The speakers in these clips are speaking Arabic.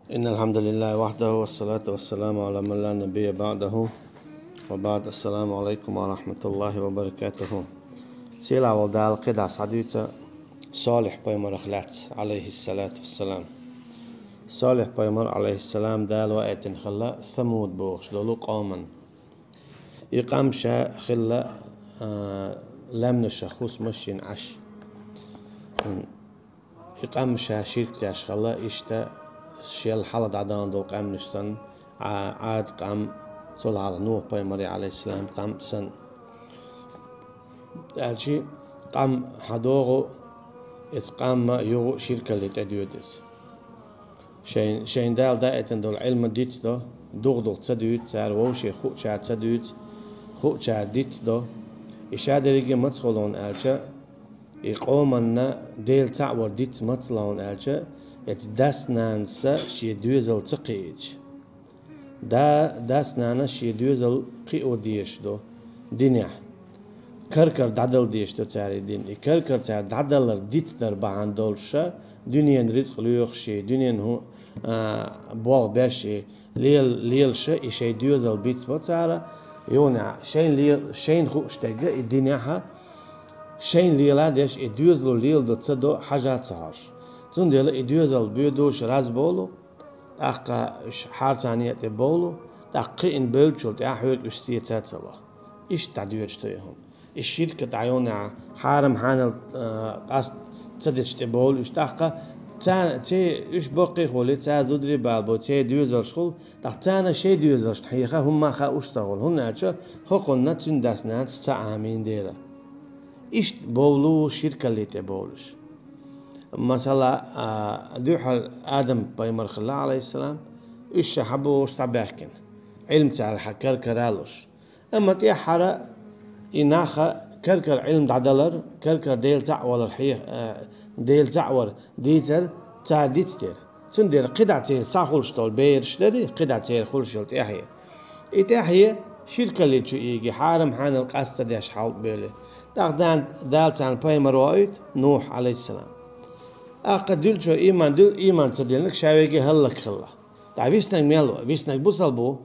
إن الحمد لله وحده والصلاة والسلام على من لا نبي بعده وبعد. السلام عليكم ورحمة الله وبركاته. سيلا ودال قدع صديقة صالح بيمر أخلات عليه الصلاة والسلام. صالح بيمر عليه السلام دال وقت خلا ثمود بوخش دولو قوما يقام شا خلا لم نشخوص مشين عش يقام شا شرك تاش خلا إشتا شيل حلد عدان دول قام نشسن عاد قام صلى على نوح بيمر عليه السلام قام سن دالشي قام حدوغو اتقام يو شركة اللي تديودس شين دال دائتن دول علم ديت دو دوغ تسديوت سار ووشي خو شا تسديوت خو شا ديت دو إشادة ريجي مدخلون ألشا يقومنا ديل تعور ديت مطلعون ألشا داسنانسا شي دوزل تقيج داسنانا شي دوزل قيو ديش دو دينيح كركر دعدل ديش دو تاري دين كركر تار دعدل ديت در بعان دولشا دنيا رزق ليوخشي دنيا هو بوغ باشي ليل شا إشي دوزل بيت بطارا يونا شين خو اشتاقا الدنياها شين ليلا ديش دوزلو ليل دو تصدو حاجات صهاش زنديلا إديوزل بيدوش راز بولو دقا حارتانية بولو دقا إن بولشول تأحوك إش سيتاتلا إش تعديوش تيهم الشركة تعيونا حارم حانل قاس تصدش تبول إش دقا تي إش بقي خولي تا زودري بالبو تي ديوزل شخول دقا تانا شي ديوزل شتحيخا هم خا إش سغول هم ناتشا خقلنا تندسنا تستعامين ديلا إش بولو شركة اللي تبولش مثلا دوحل آدم بيمر خلا عليه السلام إيش حبوا صباحكن علم تعرف كركرالوش أما تيحرى إناخا كركر علم دعدلر كركر ديل تعور الحيه ديل تعور ديتر تار ديتر تندير قدع تير ساخولشتول بيرشتري قدع تير خولشتول إتاحية شركة اللي يجي حارم حان القصة ديش حاول بيلي دعدان دالتان بيمر وايد نوح عليه السلام أقدر شو إيمان تدلنك شاويجي هلك خلا تعبيسنك ميلو بيسنك بوصل بو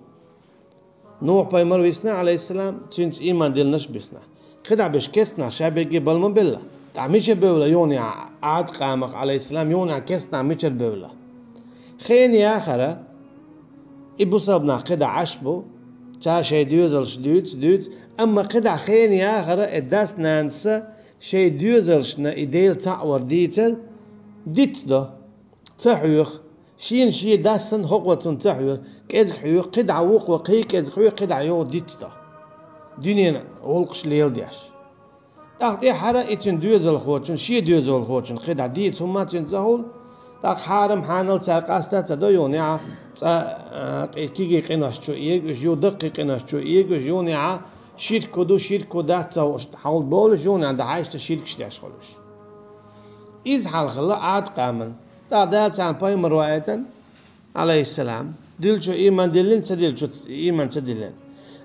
نوح بيمر بيسنا عليه السلام تنس إيمان دلنش بيسنا خدع بش كسنا شاويجي بالمن بالله تعميش بولا يوني عاد قامك عليه السلام يوني كسنا ميش بولا خيني آخرة إبوصل بنا خدع عشبو تا شي دوزل شدوت أما خدع خيني آخرة الداس نانسا شي دوزل شنا إديل تعور ديتر ديت ده تحويخ شي داسن هقوة تحويخ كذا حويخ قدع وق وقي كذا حويخ قدع يو ديت ده دنيا ولقش ليل ديش تاخد حرا إتن دوزل خوتشن شي دوزل خوتشن قدع ديت ثم تنزهول تاخ حارم حانل تاقاستا تدو يونيع كيجي قناش شو إيج يو دقي قناش شو إيج يونيع شيركو ده حول بولش يونيع ده عايش تشيرك شتاش خلوش إذ حال خلا عاد قامن دالت عن بيمر وايتن عليه السلام دلشو إيمان دلين تدلشو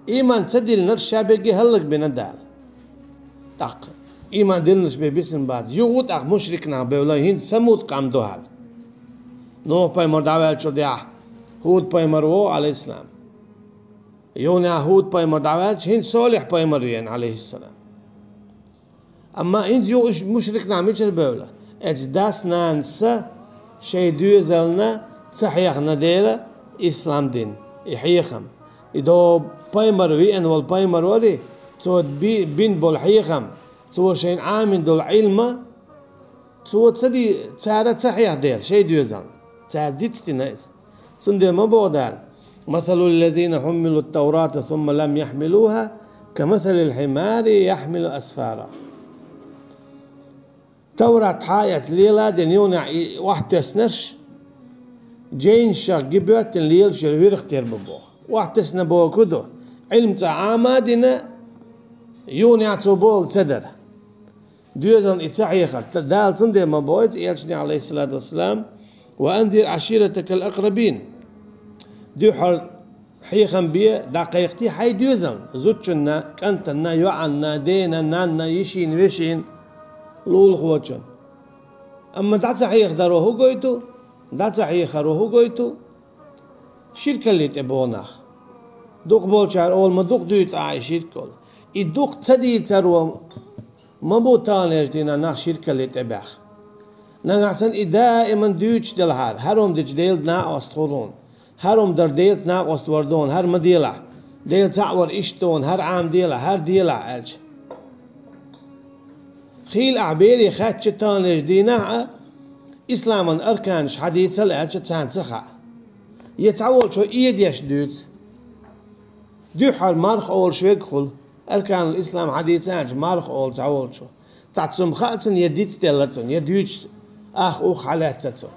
إيمان تدلين نرشابيجي هلك بين دال تق إيمان دلنش ببسن بعد يغوت أخ مشركنا بولا هين سموت قام دوهال نوح بيمر دعوال شو ديح هود بيمر وو عليه السلام يونا هود بيمر دعوال هين صالح بيمر عليه السلام أما هين يو مشركنا ميشل بولا داس نانسا شي دوزلنا تحيخنا ديلا إسلام دين يحيخم إدو بايمر وين والبايمر وري تو بين بول حيخم تو شين عامن دول علما تو تسدي تارا تحيخ ديل شي دوزل تار ديت ناس سندي ما بودال مثل الذين حملوا التوراة ثم لم يحملوها كمثل الحمار يحمل أسفارا توراة حياة ليلة دنيونا واحد تسنش جين شا جبت الليل شلوير اختيار ببوه واحد تسنا بوه كدو علم تعامى دينا يوني عطوبوه تدر دوزن اتحيخر دال صندي ما بويت إيالشني عليه الصلاة والسلام وأنذر عشيرتك الأقربين دوحر حيخم بيه دقيقتي حي دوزن زوتشنا كنتنا يوعنا دينا نانا يشين ويشين لول خوتشن أما دعسا حيخ دروه قويتو دعسا حيخ روه قويتو şirkelit ebonach. Duk bolçar olma duk düğüt ay şirk ol. Duk tadil tarwa mabutan dina nach şirkelit ebach. Nangasan daiman düğüt delhar. Harom dich deel na ostqurun. Harom der deels na ostwardon. Har madila. Deel ta'war ishton. Har am dila. Har dila elch. خيل أعبيري خاتش تانج دينا إسلاما أركانش حديثة لألش تانسخة يتعول شو إيد يشدود دو حال مارخ أول شو يدخل أركان الإسلام حديثانش مارخ أول تعول شو تعتصم خاتن يديت تلتن يدوش أخ أخ حالاتتن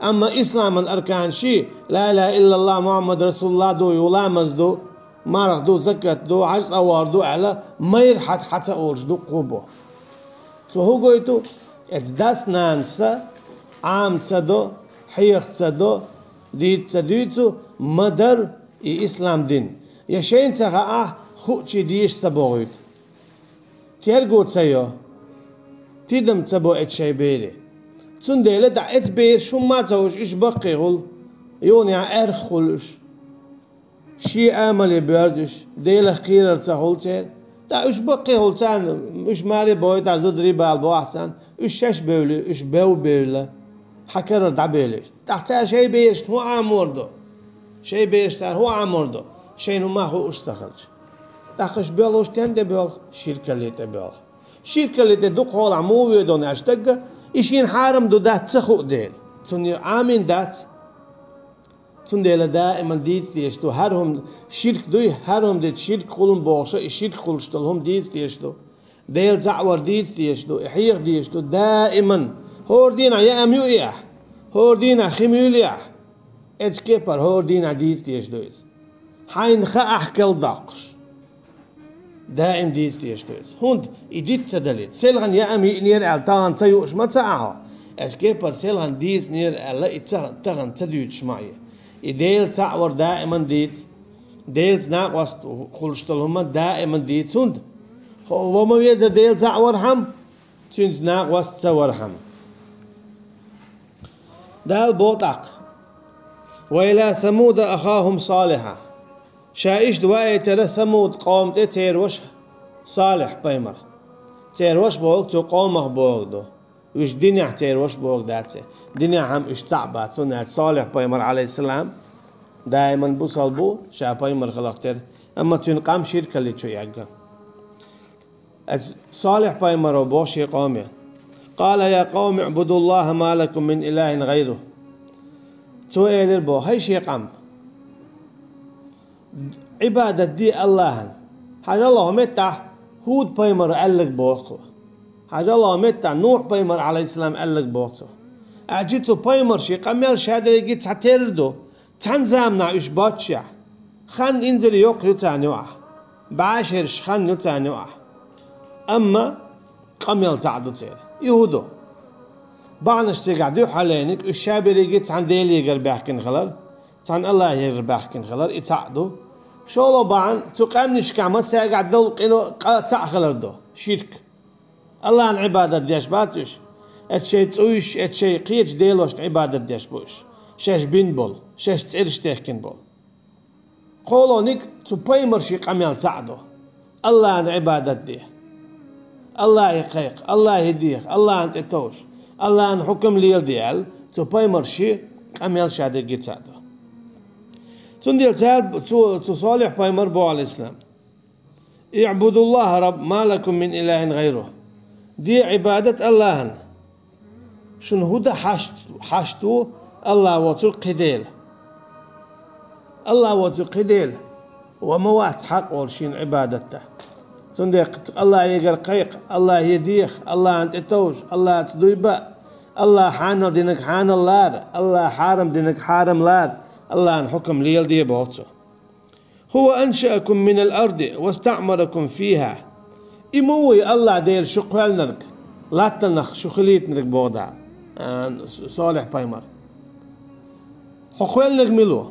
أما إسلاما أركان شي لا إله إلا الله محمد رسول الله دو يولامز دو مارخ دو زكاة دو عجز أوار دو على مير حتى أولش دو قوبو So hoe gaat het? Het das nansa, amtsado, hiyachtsado, ditsadutsu, madar i islam din. Je schijnt zeggen goed je die is taboit. Tier goed sayo. Tidam tabo et shaybele. Tsundele da et beer shumataush ish baqihul. Yon ja ergulus. Shi amal beurdish. Dele khirar tsahulter. Da üç bakı olsan, üç mali boyut azı dribal bu ahsan, üç şeş böyle, üç bev böyle, hakar da böyle. Tahta şey beyiş, hu amurdu. Şey beyişler, hu amurdu. Şey numa hu ustaxılç. Tahış böyle oluştan da böyle, şirkalite böyle. Şirkalite du qola muvi don açtık, işin haram du da tıxu değil. Çünkü amin dat, Tundela daiman dies diyesto herhum şirk duy herhum det şirk kulun boşa şirk kuluştalhum dies diyesto del za'war dies diyesto ihiyq diyesto daiman hordina ya amyuya hordina khimyuya etskepar hordina dies diyesto hain kha ahkel daqsh daim dies diyesto hund idit tadalit selgan ya ami nir altan tayush matsa'a etskepar selgan dies nir alla itsagan tadut shmaya إديل تعور دائما ديت ديلز ناقص خلشتلهم دائما ديت سند هو ما يزر ديل تعور هم تنز ناقص تصور هم دال بوطق وإلى ثمود أخاهم صالحا شايش دواء ترى ثمود قوم تيروش صالح بيمر تيروش بوق تو قومه بوق دو وش دنيا تيروش بوق داته دنيا هم إش تعبت سنة صالح بيمر عليه السلام دائما بوصل بو شا بيمر خلقتر أما تنقام شركة اللي شو يعقل صالح بيمر وبوشي قومه قال يا قوم اعبدوا الله ما لكم من إله غيره تو إيلر بو هاي شي قام عبادة دي الله حاجة الله متى هود بيمر قال لك بوخو حاجة الله متى نوح بيمر عليه السلام قال لك بوخو أجيتو بيمر شي قميل شهادة يجيت هتردو تنزامنا إش باتشع خان إنزل يوق يتعنوع بعاشرش خان يتعنوع أما قميل تعدو تير يهودو بعنش تقعدو حالينك الشابر يجيت عن ديلي يقر بحكين خلال عن الله يقر بحكين خلال يتعدو شولو بعن تقام نشكامة سيقعد دول قيلو قاطع خلال دو شرك الله عن عبادة ديش باتش اتشي تسويش اتشي قيتش ديلوش عبادة ديش بوش شاش بين بول شاش تسيرش تحكين بول قولو نيك تبايمر شي قميل تعدو الله عن عبادة ديه الله يقيق الله يهديك الله عن تتوش الله عن حكم ليل ديال تبايمر شي قميل شادي جيت تعدو تنديل تو صالح بايمر بو على الإسلام اعبدوا الله رب ما لكم من إله غيره دي عبادة الله شن هدا حشتو الله وتر قديل الله وتر قديل وموات حق ورشين عبادته صنديق الله يقر قيق الله يديخ الله أنت توش الله تدويبا الله حان دينك حان اللار الله حارم دينك حارم لار الله أن حكم ليل دي بوتو هو أنشأكم من الأرض واستعمركم فيها إموي الله دير شقال نرك لا تنخ شخليت نرك بوضع صالح بايمر حقوال نجملو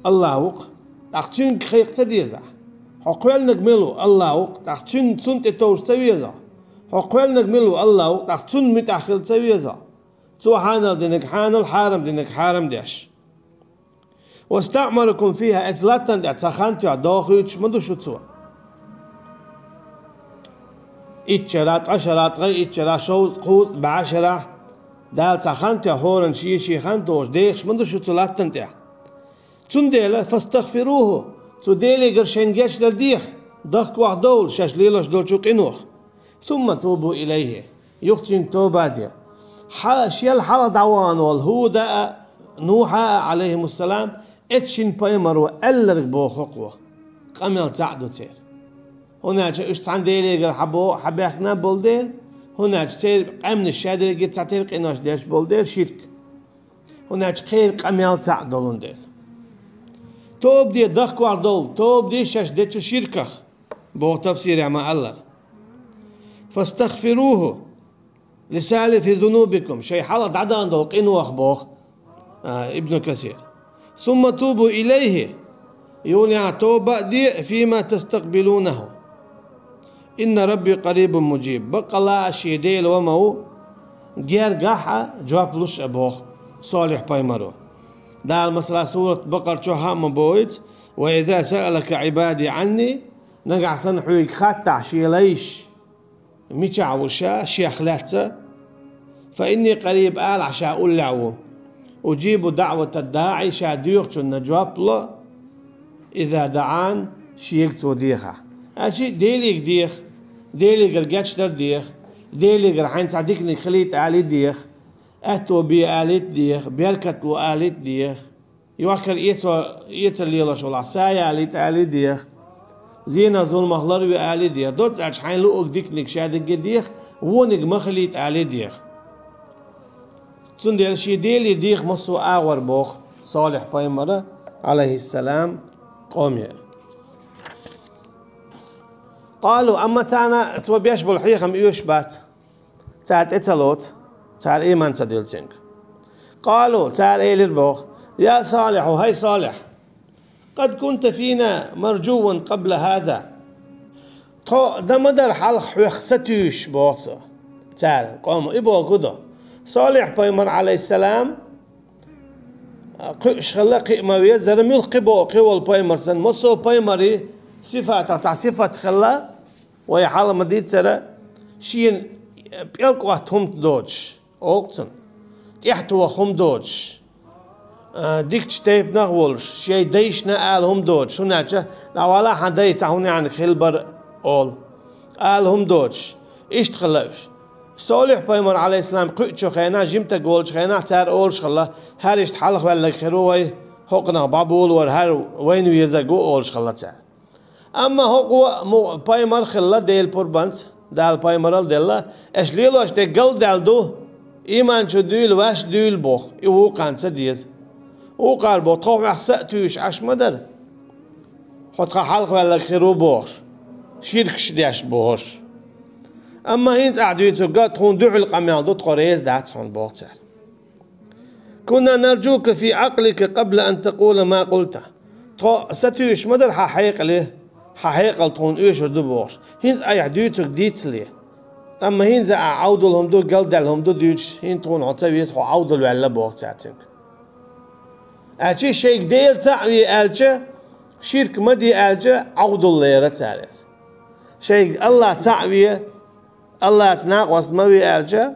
الله وق تختين خيق تديزا حقوال نجملو الله وق تختين سنت توش تبيزا حقوال نجملو الله وق تختين متأخر تبيزا سبحان دينك حان الحارم دينك حارم ديش واستعمركم فيها اتلاتن اتسخنت داخل مندو شتسوا اتشرات عشرات غي اتشرا شوز قوز بعشرة دال سخنت هورن شي خنتوش ديخش مندو شتسلاتن تيا تنديلا فاستغفروه تديلي قرشنجش لرديخ ضخ وحدول شاش ليلوش دول شو قنوخ ثم توبوا إليه يختين توباديا شيل حال دعوان والهودة نوح عليه السلام اتشين بايمرو ألرق بو خقوة قميل تعدو تير هناك اشتعن ديلي قر حبيخنا بولدير هناك تير قمن الشادر جيت تعتير قناش ديش بولدير شرك هناك خير قميل تعدولون دير توب دي ضخ وعدول توب دي شاش ديتشو شركة بو تفسير مع الله فاستغفروه لسالف ذنوبكم شيء حلط عدان دول قنو أخبوخ ابن كثير ثم توبوا إليه يونع توبة دي فيما تستقبلونه إن ربي قريب مجيب بقى الله شيديل ومو جير قاحة جواب لش أبوخ صالح بايمرو دا المسألة سورة بقر شوها مبويت وإذا سألك عبادي عني نقع سنحويك خاتع شي ليش ميشع وشا شي أخلاته فإني قريب آل عشا أقول لعو أجيب دعوة الداعي شا ديوخ النجواب له إذا دعان شيك توديخه أشي ديليك ديخ ديليك الجاتشتر ديخ ديليك رحين تعديك خليت آلي ديخ أتو بي آليت ديخ بيركت لو آليت ديخ يوكر يتر ليلش والعصايا آليت آلي ديخ زينا ظلم أخلروي آلي ديخ دوت أش حين لو أكديك شادك ديخ ونك مخليت آلي ديخ تندير شي ديلي ديخ مصو آور بوخ صالح بايمرة عليه السلام قومي قالوا أما تانا توبياش بالحقيقة ميوش بات تاعت اتلوت تاع إيمان سديلتينك قالوا تاع إيلي البوخ يا صالح وهي صالح قد كنت فينا مرجوا قبل هذا ده مدر حلق حوخستيش بوخصة تاع قوموا إبو كده صالح بايمر عليه السلام شخلا ما ويزر ملقي بو قول بايمر سن مصو بايمري صفة تاع صفة خلا وهي حالة مديد سرا شين بيلك وقتهم دوج أوقتن يحتوا خم دوج ديك تشتيب نغولش شيء ديشنا آلهم دوج شو ناتشا لولا حدي تعوني عن خلبر أول آلهم دوج إيش تخلاش صالح بايمر عليه السلام قيتشو خينا جمتا قولش خينا تار أولش خلا هر إيش تحلق ولا خروي حقنا بابول ور هر وين يزقو أولش خلا تار أما هو بايمر خلا ديل بوربانت دال بايمرال ديلا إيش ليلو إيش تقل دال دو إيمان شو ديل واش ديل بوخ يو قان سديز وقال بو طوع سأتوش عش مدر خد حلق ولا خيرو بوخش شيركش ديش بوخش أما هينز أعدويتو قد هون دعو القميان دوت قريز دات هون بوخشر كنا نرجوك في عقلك قبل أن تقول ما قلته ستوش مدر ححيق له ححيق الطون إيش ودو بوخش هينز أعدويتو ديت ليه أما هينز أعودو لهم دو قلد لهم دو ديوش هين طون عطاويس خو عودو ولا بوخشاتك أشي شيك ديل تعوي ألجا شرك مدي ألجا عودو ليرة تاريس شيك الله تعوي الله تناقص موي ألجا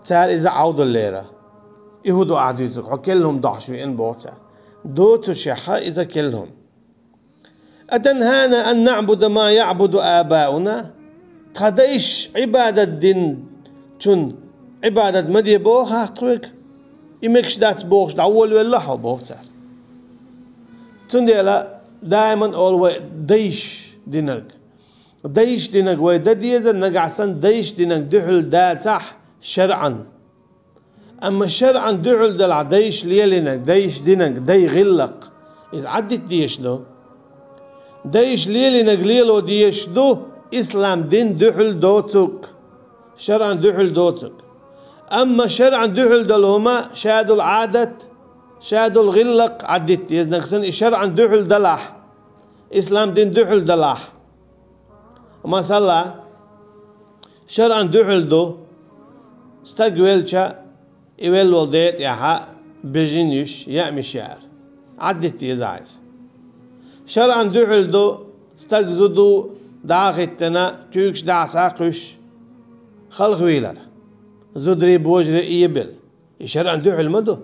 تار إذا عودو الليرة يهودو عديتك كلهم ضحشوا إن بوتا دوتو شحا إذا كلهم أتنهانا أن نعبد ما يعبد آباؤنا تخديش عبادة دين چون عبادة مدي بوخ حقوك يمكش دات بوخش دعول ولا حو بوخسر تنديلا دائما أول ديش دينك ديش دينك ويدا ديزا نقعسن ديش دينك دحل داتح شرعا أما شرعا دحل دلع ديش ليلينك ديش دينك دي غلق إذا عدت ديش دو ديش ليلينك ليلو ديش دو إسلام دين دحل دوتك شرعا دحل دوتك أما شرعا دحل دلهما شادوا العادة شادوا الغلق عدت يزنكسن شرعا دحل دلح إسلام دين دحل دلح ما صلى شرعا دحل دو استقبل شا يول ولديت يا بجنيش يا مشاعر عدت يزعز شرعا دعلدو استقزدو داغتنا كيكش دعساقش خلق ويلر زدري بوجري يبل شرعا دعل مدو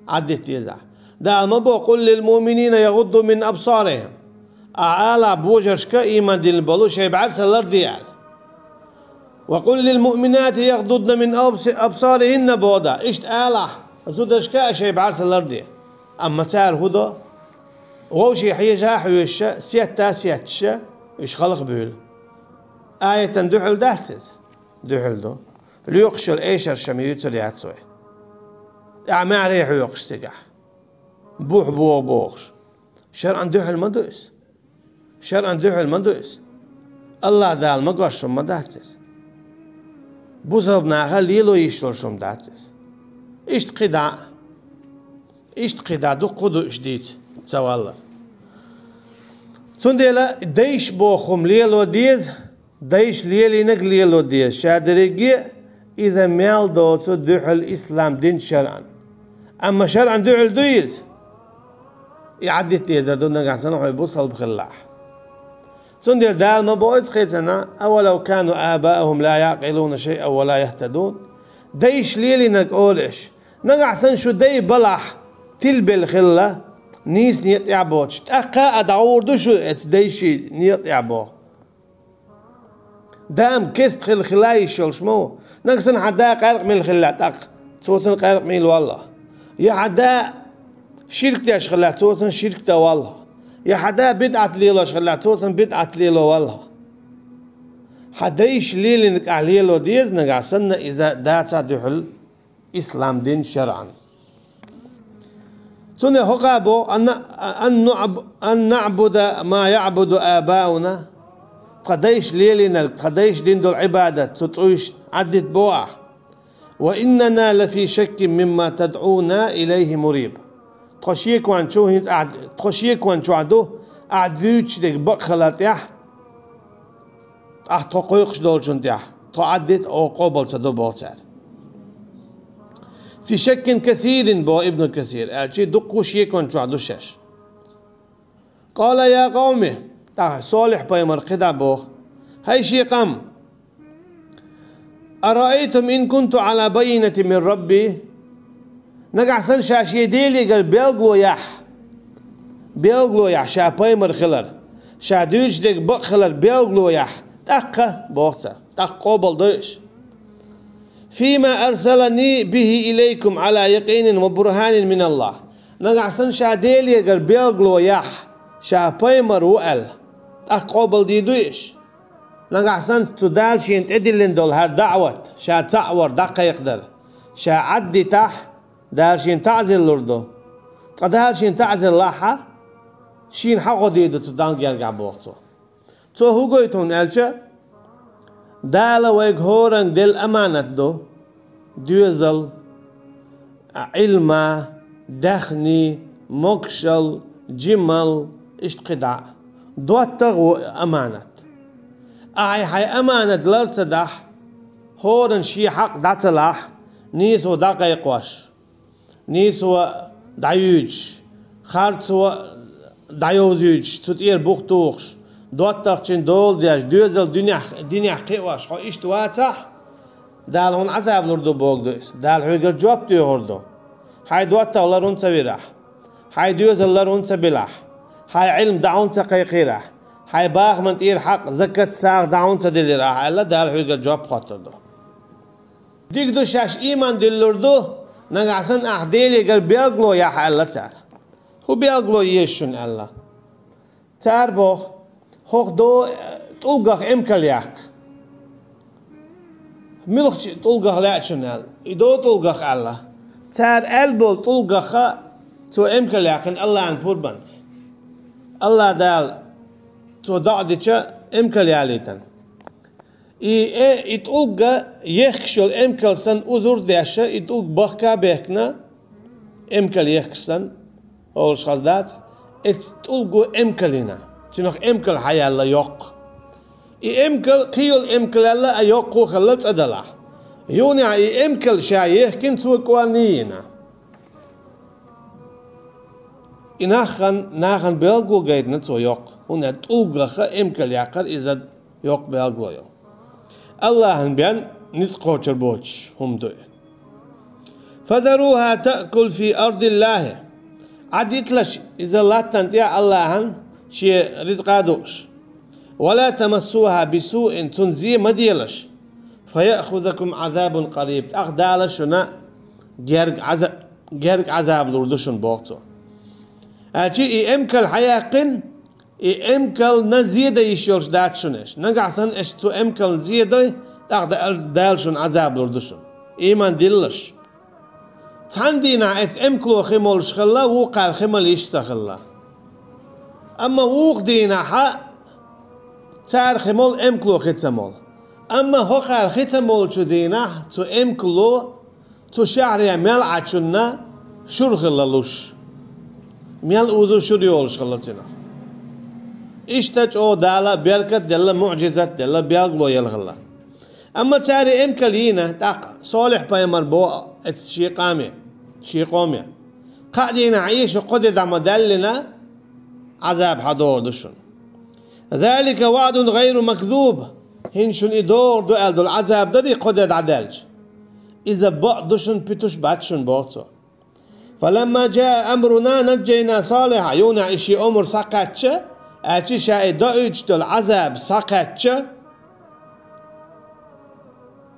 عدت يزع دا ما بقول للمؤمنين يغضوا من أبصارهم أعلى بوجرشك إيمان دين البلو شيء بعرس الأرض ديال وقل للمؤمنات يغضضن من أبصارهن بودا إشت أعلى زدرشك شيء بعرس الأرض ديال أما تار هدو ووشي حيجا حيوشا سياتا سياتشا إيش خلق بيل آية دحل دحسز دحل دو ليقشل إيشر شميوتو لياتسوي أعمال ريح يقش سجح بوح بوغش شرعا دحل ما دوس شرعا دحل ما دوس الله دال ما قش ما دحسز بوزربنا ليلو يشلول شم دحسز إشت قدع دو قدو جديد تسوالله تندلا ديش بوخم ليلو ديز ديش ليلي نق ليلو ديز شادريجي إذا مال دوتو دحل الإسلام دين شرعا أما شرعا دحل دويز يعدي تيزا دون نقعسن ويبوصل بخلاح تندل دال ما بويز خيتنا أولو كانوا آباءهم لا يعقلون شيئا ولا يهتدون ديش ليلي نقولش نقعسن شو دي بلح تلبل خلة نيس نيت يعبوش تأقا أدعور دوشو اتديشي نيت يعبو دام كست خل خلاي شمو نقصن حدا قارق من الخلا تأق توصن قارق من والله يا حدا شرك تاش خلا توصن شرك تا والله يا حدا بدعة ليلو خلا توصن بدعة ليلو والله حدايش ليلي نقع ليلو ديز نقعسن إذا داتا دحل إسلام دين شرعا سنة هقابو أن نعبد ما يعبد آباؤنا قديش ليلنا قديش دين دول عبادة تطويش عدت بوع وإننا لفي شك مما تدعونا إليه مريب تخشيك وان شو هنز تخشيك وان شو عدو عدوش ديك بقخلات يح تقويقش دول شنت يح تعدت أو قبل صدو بوتسار في شك كثير بو ابن كثير أشي دقو شيكون شو عدو شاش قال يا قومي صالح بايمر قدع بو هاي شي قام أرأيتم إن كنت على بينة من ربي نقع سن شاشي ديلي قال بيلغلو يح شا بايمر خلر شا دوش ديك بق خلر بيلغلو يح تقا بوقتا قوبل دوش فيما أرسلني به إليكم على يقين وبرهان من الله نقعسن شاديل يقر بيلغلو يح شا بايمر وقل أقوبل دي دويش نقعسن تدال شين تدلن دول هر دعوت شا تعور دقا يقدر شا عدي تح دال شين تعزل لردو قدال شين تعزل لاحا شين حقو ديدو تدان يرقع بوقتو تو هو قويتون ألشا دالا ويقهورن دل أمانة دو دوزل علما دخني مكشل جمل اشتقدع دوتغ أمانة هاي أمانة لرتصدح هورن شي حق داتلاح نيسو دقيق واش نيسو دعيوج خارتسو دعيوزيوج تطير بوختوخش دوتغ چين دول دياش دوزل دنيا قيواش خو إشت واتح دال هون عذاب لردو بوغ دويس دال حويقل جواب ديو هردو هاي دوتغ لرون سويرح هاي دوزل لرون سبيلح هاي علم دعون سقيقيرح هاي باغ من تير حق زكت ساغ دعون سديل راح الا دال حويقل جواب خاطر دو ديك دو شاش إيمان دل لردو نقعسن أحديلي قل بيغلو يا حالا تار هو بيغلو يشون ألا تار بوخ خوخ دو تلقخ امكال ياك ملخ تلقخ لاتشون ألا إدو تلقخ ألا تار ألبول تلقخ تو امكال ياكن الله عن بوربانت الله دال تو دعدتش امكال ياليتن إتلقى يخشل امكال سن أزور داشة إتلقى بخكا بيكنا امكال يخشل أولش خزدات إتلقى امكالينا تنخ امكال حيا الله يوق امكال قيل امكال الله يوقو خلت أدلا يوني امكال شايخ كنت وكوانينا Nachan belglo geht nicht so yok. Und ulgacha imkel yakar izad yok belglo yo. Allah'ın ben nis koçer boç humdu. فذروها تأكل في أرض الله. عديت لش إذا لا تنتيا Allah'ın رزق دوش. ولا تمسوها بسوء تنزي مديلش. فيأخذكم عذاب قريب. أخدالشنا جرق عذاب لردشن بوقتو. أشي إمكل حياقن إمكل نزيد يشيلش داتشنش. نقعسن إش تو إمكل نزيد دالشن عذاب لردشن. إيمان دلش. تندينا إت إمكلو خمول شخلا وقال خمل يشتخلا. أما وق دينا حق تار خمول إمكلو ختمول. أما هو قال ختمول شو دينا تو إمكلو تو شعر يمل عشنا شرخلا لوش. ميال أوزو شريول شخلتنا. إشتاج أو دالا بركة دلا معجزة دلا بيالغلو يلغلا. أما تاري إمكالينا تاق صالح بايمر بو شي قومي قاعدين عيش قد دعم دلنا عذاب حضور دشن. ذلك وعد غير مكذوب. هنشن إدور دو العذاب داري قد عدلج. إذا بعضشن بتوش باتشن بوصو. فلما جاء أمرنا نجينا صالحا. يونا إشي أمر سقطش. أتي شاي دايج دو العذاب سقطش.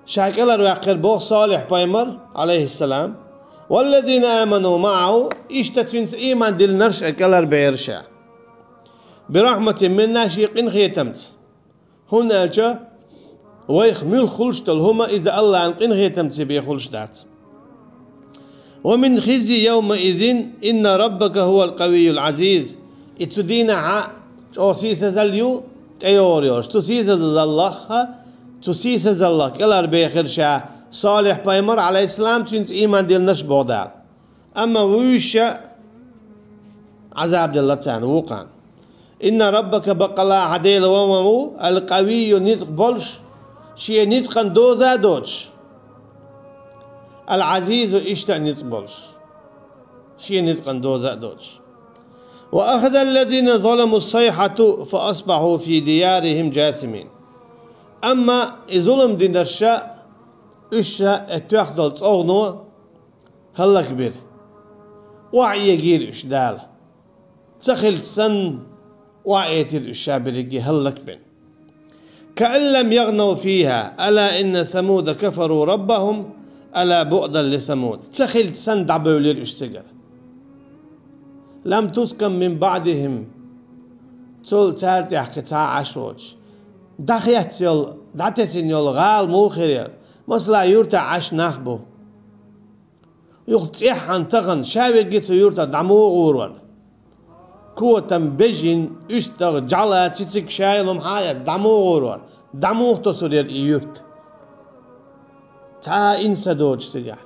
شاكلر ويقر بو صالح بايمر عليه السلام. والذين آمنوا معه اشتتفنس إيمان دل نرش أكلر بيرشا. برحمة منا شيقين خيتمت. هنا جا ويخمل خلشت هما إذا الله عن قين خيتمت بيخلشتات. ومن خزي يومئذ إن ربك هو القوي العزيز. اتسدينا ع توسيس زليو تيوريوش توسيس الله توسيس الله كلر بيخرشا صالح بايمر عليه السلام تنس إيمان دل نش بودال. أما ويش عذاب دل تان وقان. إن ربك بقلا عديل وممو القوي نزق بولش شيء نزقن دوزا دوش. العزيز إشتا نزق بولش شيء نزقن دوزا دوش. وأخذ الذين ظلموا الصيحة فأصبحوا في ديارهم جاثمين. أما ظلم دين الشاء إشا اتوخدل تصغنو هلا كبير وعي جيل إش دال تخل سن وعيت الشابرجي هلا كبير كأن لم يغنوا فيها ألا إن ثمود كفروا ربهم ألا بعدا لثمود تخل سن دعبوا للإشتجر لم تسكن من بعدهم تول تارت يحكي تاع عشوج دخيت يول دعتسين يول غال موخير مثلا يورتا عش نخبو يقطيح عن تغن شاوي جيت يورتا دمو غورون كوتم بجين استغ جعلا تسك شايلهم حاجة دمو غورون دمو تصير يورت تا إنسى دوج سجح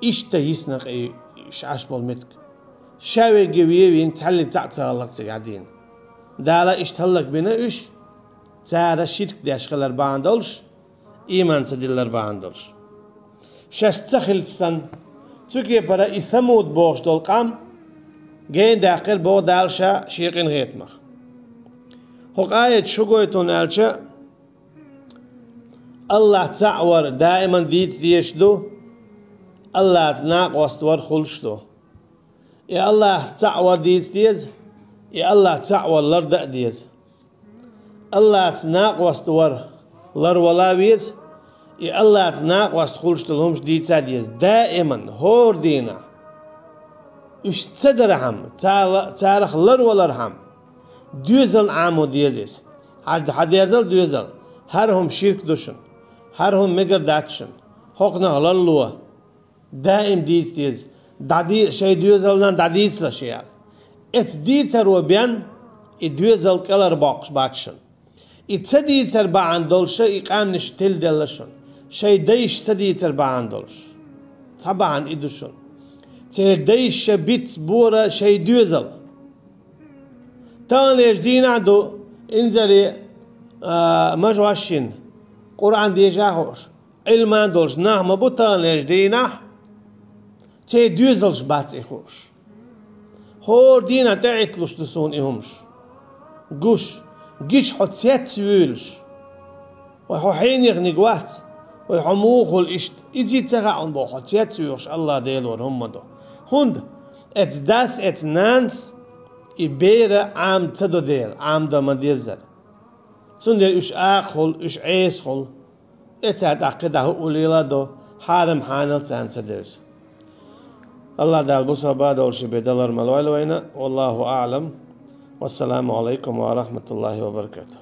إشتا يسنق إيش عش بالمتك شاوي جويين تعلي تعتغلق سجادين دالا إشتهلك بنا إيش تارا شرك داش خلر باندولش إيمان سديلر باندولش شاش تخل سن تكي برا إسمود بوش دول قام جين داخل بو دالشا شيقين غيتمخ هوك آية شوغويتون ألشا الله تعور دائما ديشدو الله تناق واستور خلشدو يا الله تعور ديز يا الله تعور لرد ديز الله تناق واستور لر ولاويز يا الله تناق واستخلشت لهمش ديتسا ديز دائما هور دينا إش تصدرهم تارخ لر ولرهم دوزل عامو ديزيس حد يرزل دوزل هرهم شرك دوشن هرهم مگر داتشن حقنا هلالوه دائم ديز دادي شيء دوزلنا داديس لشيال ات ديتر وبيان دوزل كلر باكشن اتسديتر باندولش إقام نشتل دلشن شيء ديش تديتر باندولش طبعا إدوشن ترديش بيت بورا شيء دوزل تانيش دين عدو انزلي مجواشين قرآن ديجاهوش علمان دولش نعم بو تانيش دينه تي دوزلش باتي خوش هور دينا تعتلوش تسون إهمش قوش جيش حتسيات سويلش وحو حين يغني قواس وحو موخل إشت إزي تغاون بو حتسيات سويلش الله ديلور هم دو هند ات داس ات نانس إبيرا عام تدو ديل عام دا مديزر سندر إش آخل إش عيسخل اتساد عقيدة هو ليلا دو حارم حانل سانسا ديرس الله دال بصبا دول شبه دلر ملوالوين والله أعلم والسلام عليكم ورحمة الله وبركاته